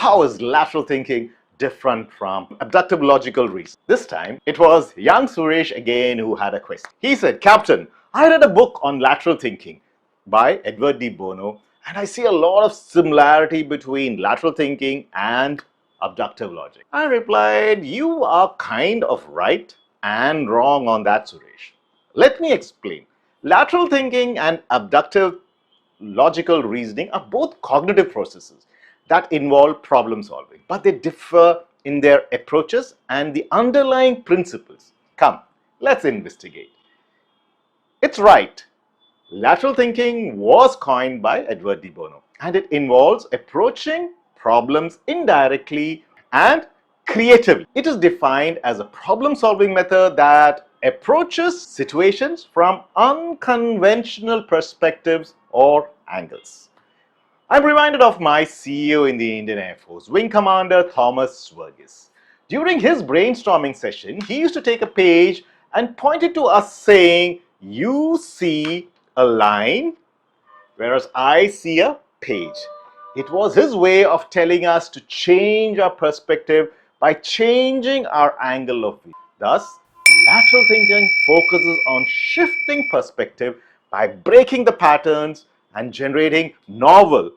how is lateral thinking different from abductive logical reasoning? This time, it was young Suresh again who had a question. He said, Captain, I read a book on lateral thinking by Edward de Bono, and I see a lot of similarity between lateral thinking and abductive logic. I replied, you are kind of right and wrong on that, Suresh. Let me explain. Lateral thinking and abductive logical reasoning are both cognitive processes that involve problem solving, but they differ in their approaches and the underlying principles. Come, let's investigate. It's right. Lateral thinking was coined by Edward de Bono, and it involves approaching problems indirectly and creatively. It is defined as a problem-solving method that approaches situations from unconventional perspectives or angles. I'm reminded of my CEO in the Indian Air Force, Wing Commander Thomas Verghese. During his brainstorming session, he used to take a page and point it to us saying, you see a line, whereas I see a page. It was his way of telling us to change our perspective by changing our angle of view. Thus, lateral thinking focuses on shifting perspective by breaking the patterns and generating novel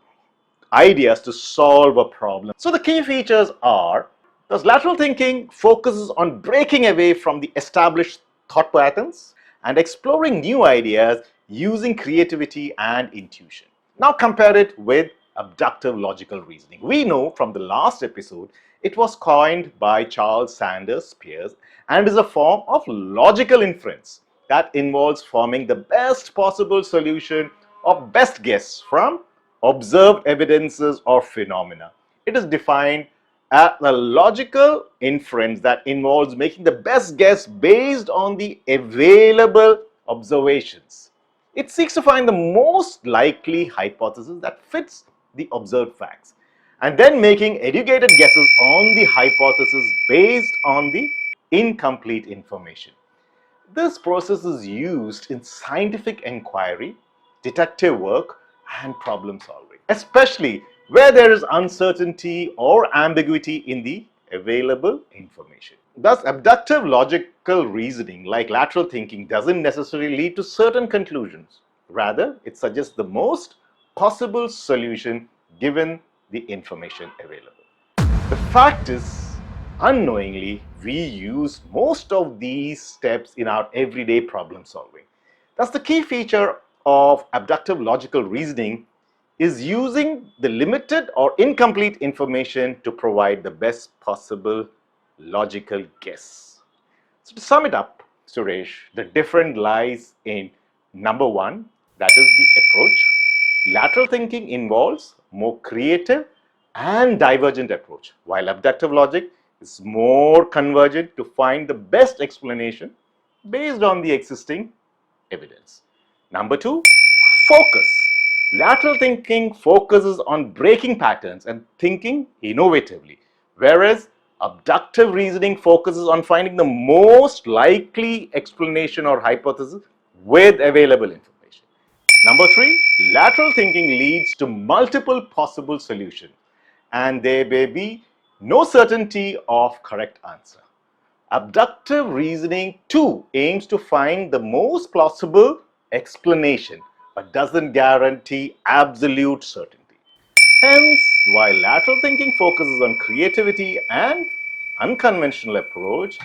ideas to solve a problem. So the key features are, thus lateral thinking focuses on breaking away from the established thought patterns and exploring new ideas using creativity and intuition. Now compare it with abductive logical reasoning. We know from the last episode it was coined by Charles Sanders Peirce and is a form of logical inference that involves forming the best possible solution or best guess from observed evidences or phenomena. It is defined as a logical inference that involves making the best guess based on the available observations. It seeks to find the most likely hypothesis that fits the observed facts and then making educated guesses on the hypothesis based on the incomplete information. This process is used in scientific inquiry, detective work, and problem solving, especially where there is uncertainty or ambiguity in the available information. Thus, abductive logical reasoning, like lateral thinking, doesn't necessarily lead to certain conclusions. Rather, it suggests the most possible solution given the information available. The fact is, unknowingly, we use most of these steps in our everyday problem solving. Thus, the key feature of abductive logical reasoning is using the limited or incomplete information to provide the best possible logical guess. So to sum it up, Suresh, the difference lies in number one, that is the approach. Lateral thinking involves more creative and divergent approach, while abductive logic is more convergent to find the best explanation based on the existing evidence. Number two, focus. Lateral thinking focuses on breaking patterns and thinking innovatively, whereas abductive reasoning focuses on finding the most likely explanation or hypothesis with available information. Number three, lateral thinking leads to multiple possible solutions, and there may be no certainty of correct answer. Abductive reasoning too aims to find the most plausible explanation, but doesn't guarantee absolute certainty. Hence, while lateral thinking focuses on creativity and unconventional approach,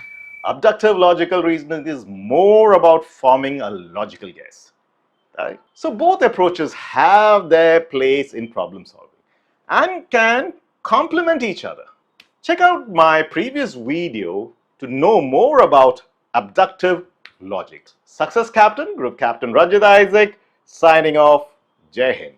abductive logical reasoning is more about forming a logical guess. Right? So both approaches have their place in problem solving and can complement each other. Check out my previous video to know more about abductive logic. Success Captain, Group Captain Ranjit Isaac, signing off. Jai Hind.